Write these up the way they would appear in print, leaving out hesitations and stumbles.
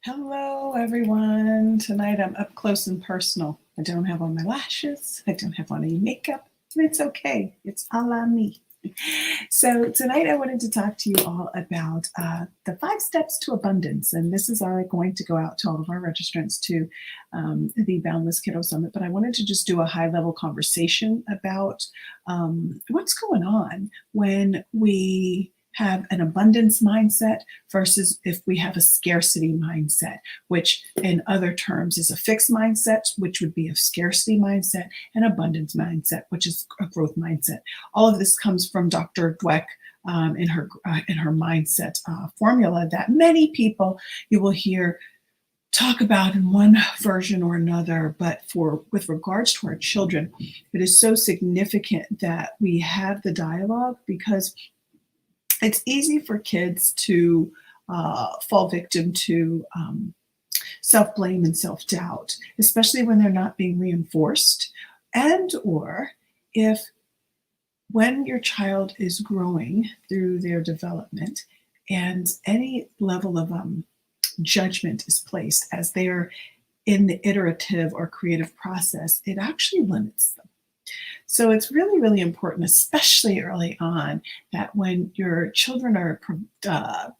Hello, everyone. Tonight I'm up close and personal. I don't have on my lashes. I don't have on any makeup. And it's okay. It's a la me. So tonight I wanted to talk to you all about the 5 steps to abundance. And this is going to go out to all of our registrants to the Boundless Kiddo Summit. But I wanted to just do a high-level conversation about what's going on when we have an abundance mindset versus if we have a scarcity mindset, which in other terms is a fixed mindset, which would be a scarcity mindset, and abundance mindset, which is a growth mindset. All of this comes from Dr. Dweck in her mindset formula that many people you will hear talk about in one version or another, but with regards to our children, it is so significant that we have the dialogue because it's easy for kids to fall victim to self-blame and self-doubt, especially when they're not being reinforced, and or if when your child is growing through their development and any level of judgment is placed as they're in the iterative or creative process, it actually limits them. So it's really, really important, especially early on, that when your children are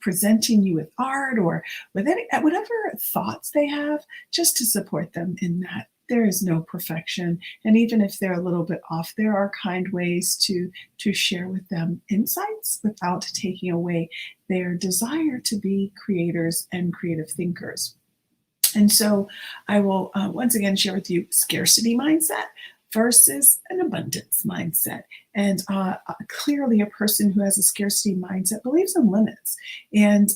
presenting you with art or with whatever thoughts they have, just to support them in that. There is no perfection. And even if they're a little bit off, there are kind ways to share with them insights without taking away their desire to be creators and creative thinkers. And so I will once again share with you scarcity mindset versus an abundance mindset. And clearly a person who has a scarcity mindset believes in limits and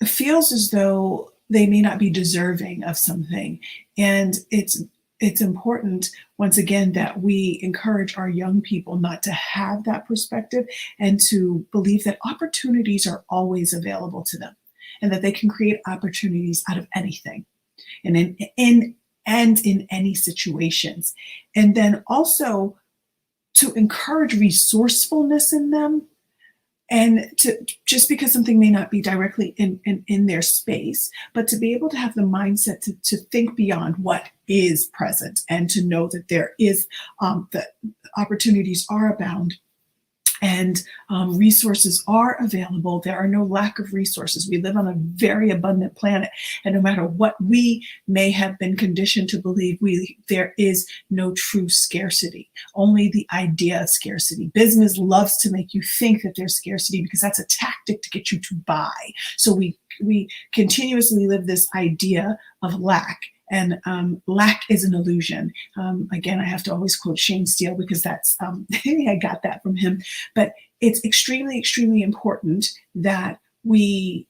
feels as though they may not be deserving of something. And it's important, once again, that we encourage our young people not to have that perspective and to believe that opportunities are always available to them and that they can create opportunities out of anything. And in any situations. And then also to encourage resourcefulness in them, and to just because something may not be directly in their space, but to be able to have the mindset to think beyond what is present and to know that there is that opportunities are abound. And resources are available. There are no lack of resources. We live on a very abundant planet. And no matter what we may have been conditioned to believe, there is no true scarcity, only the idea of scarcity. Business loves to make you think that there's scarcity because that's a tactic to get you to buy. So we continuously live this idea of lack. And lack is an illusion. Again, I have to always quote Shane Steele because that's I got that from him. But it's extremely, extremely important that we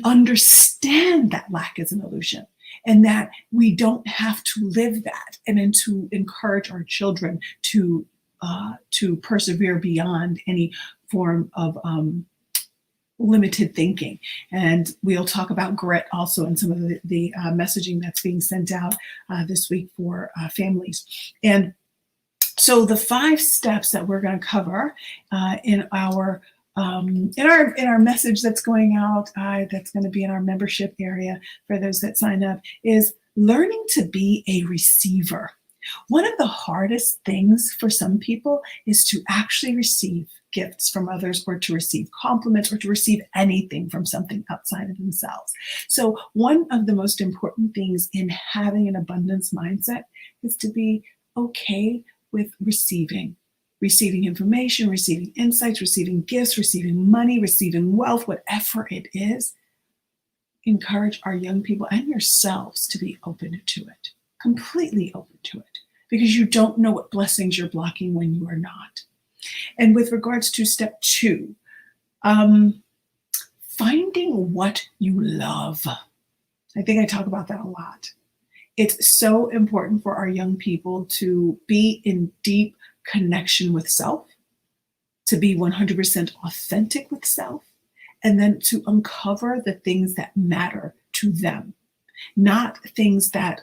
understand that lack is an illusion and that we don't have to live that, and then to encourage our children to persevere beyond any form of limited thinking. And we'll talk about grit also in some of the messaging that's being sent out this week for families. And so the 5 steps that we're going to cover in our message that's going out, that's going to be in our membership area for those that sign up, is learning to be a receiver. One of the hardest things for some people is to actually receive gifts from others, or to receive compliments, or to receive anything from something outside of themselves. So one of the most important things in having an abundance mindset is to be okay with receiving information, receiving insights, receiving gifts, receiving money, receiving wealth, whatever it is. Encourage our young people and yourselves to be open to it, completely open to it, because you don't know what blessings you're blocking when you are not. And with regards to step 2, finding what you love. I think I talk about that a lot. It's so important for our young people to be in deep connection with self, to be 100% authentic with self, and then to uncover the things that matter to them, not things that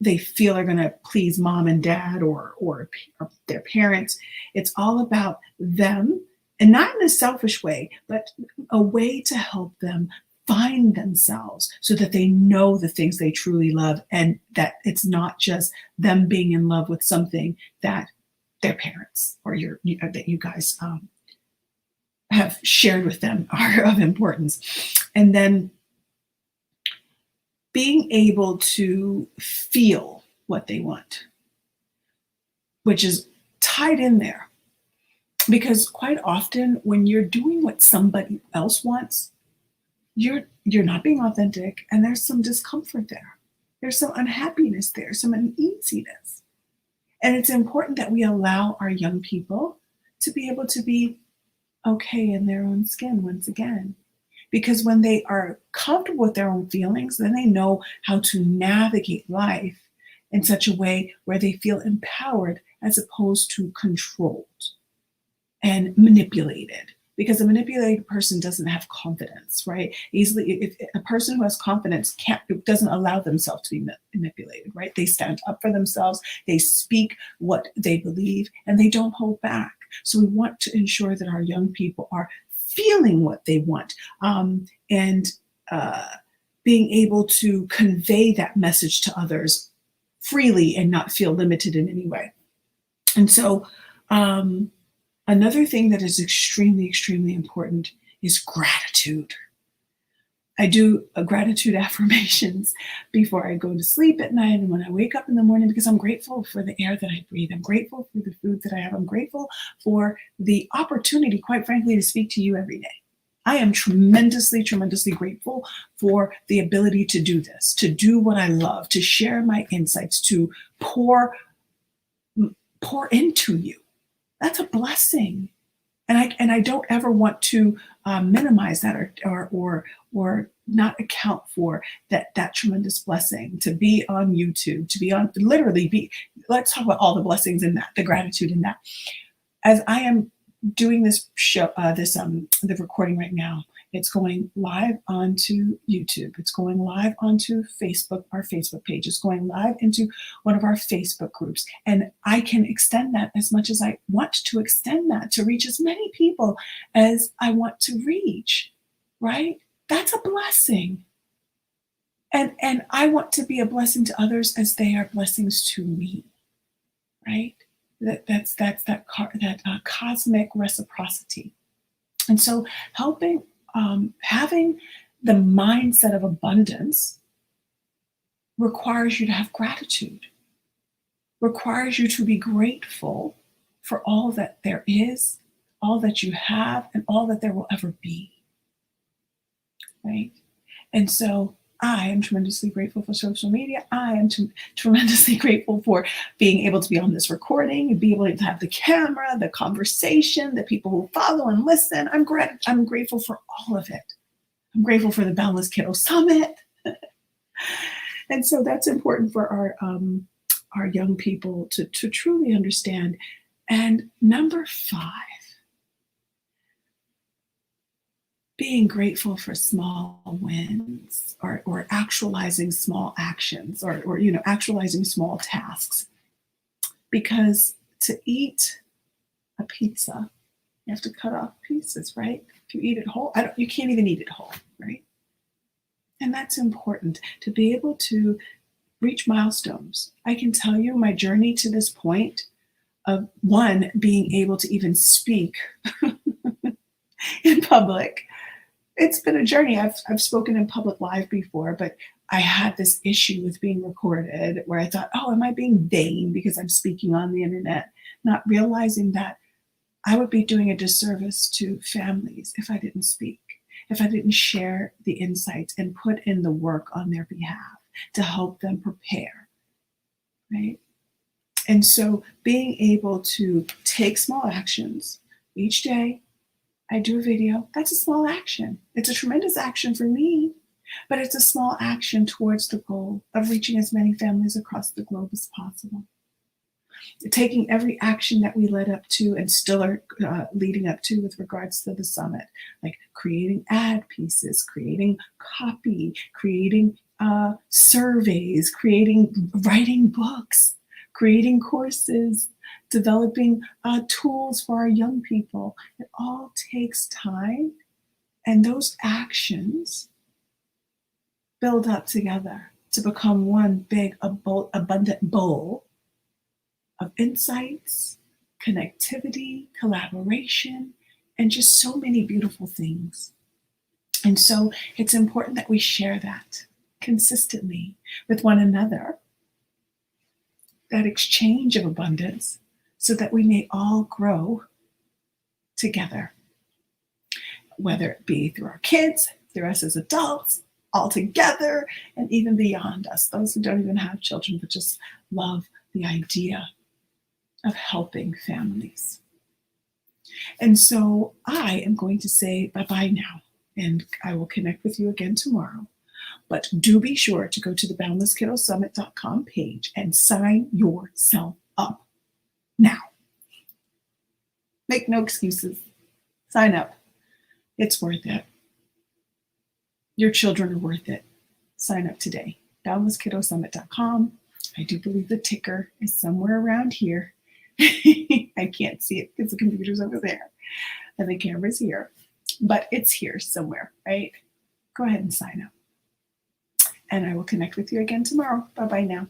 they feel are going to please mom and dad or their parents. It's all about them, and not in a selfish way, but a way to help them find themselves so that they know the things they truly love, and that it's not just them being in love with something that their parents or that you guys have shared with them are of importance. And then being able to feel what they want, which is tied in there. Because quite often when you're doing what somebody else wants, you're not being authentic, and there's some discomfort there. There's some unhappiness there, some uneasiness. And it's important that we allow our young people to be able to be okay in their own skin once again. Because when they are comfortable with their own feelings, then they know how to navigate life in such a way where they feel empowered as opposed to controlled and manipulated. Because a manipulated person doesn't have confidence, right? Easily, if a person who has confidence doesn't allow themselves to be manipulated, right? They stand up for themselves, they speak what they believe, and they don't hold back. So we want to ensure that our young people are feeling what they want, and being able to convey that message to others freely and not feel limited in any way. And so another thing that is extremely, extremely important is gratitude. I do gratitude affirmations before I go to sleep at night and when I wake up in the morning, because I'm grateful for the air that I breathe. I'm grateful for the food that I have. I'm grateful for the opportunity, quite frankly, to speak to you every day. I am tremendously, tremendously grateful for the ability to do this, to do what I love, to share my insights, to pour into you. That's a blessing. And I don't ever want to minimize that or not account for that tremendous blessing to be on YouTube, to be on let's talk about all the blessings in that, the gratitude in that. As I am doing this show, the recording right now, it's going live onto YouTube. It's going live onto Facebook, our Facebook page. It's going live into one of our Facebook groups. And I can extend that as much as I want to extend that to reach as many people as I want to reach, right? That's a blessing. And I want to be a blessing to others as they are blessings to me, right? That's that cosmic reciprocity. And so having the mindset of abundance requires you to have gratitude, requires you to be grateful for all that there is, all that you have, and all that there will ever be, right? And so I am tremendously grateful for social media. I am tremendously grateful for being able to be on this recording and be able to have the camera, the conversation, the people who follow and listen. I'm grateful for all of it. I'm grateful for the Boundless Kiddo Summit. And so that's important for our young people to truly understand. And number 5, being grateful for small wins or actualizing small actions or actualizing small tasks. Because to eat a pizza, you have to cut off pieces, right? If you eat it whole, you can't even eat it whole, right? And that's important to be able to reach milestones. I can tell you my journey to this point of one, being able to even speak in public. It's been a journey. I've spoken in public live before, but I had this issue with being recorded where I thought, oh, am I being vain because I'm speaking on the internet? Not realizing that I would be doing a disservice to families if I didn't speak, if I didn't share the insights and put in the work on their behalf to help them prepare, right? And so being able to take small actions each day. I do a video. That's a small action. It's a tremendous action for me, but it's a small action towards the goal of reaching as many families across the globe as possible. Taking every action that we led up to and still are leading up to with regards to the summit, like creating ad pieces, creating copy, creating surveys, writing books, creating courses, developing tools for our young people. It all takes time. And those actions build up together to become one big, abundant bowl of insights, connectivity, collaboration, and just so many beautiful things. And so it's important that we share that consistently with one another, that exchange of abundance, so that we may all grow together, whether it be through our kids, through us as adults, all together, and even beyond us, those who don't even have children, but just love the idea of helping families. And so I am going to say bye-bye now, and I will connect with you again tomorrow. But do be sure to go to the boundlesskiddosummit.com page and sign yourself up now. Make no excuses. Sign up. It's worth it. Your children are worth it. Sign up today. Boundlesskiddosummit.com. I do believe the ticker is somewhere around here. I can't see it because the computer's over there and the camera's here, but it's here somewhere, right? Go ahead and sign up. And I will connect with you again tomorrow. Bye-bye now.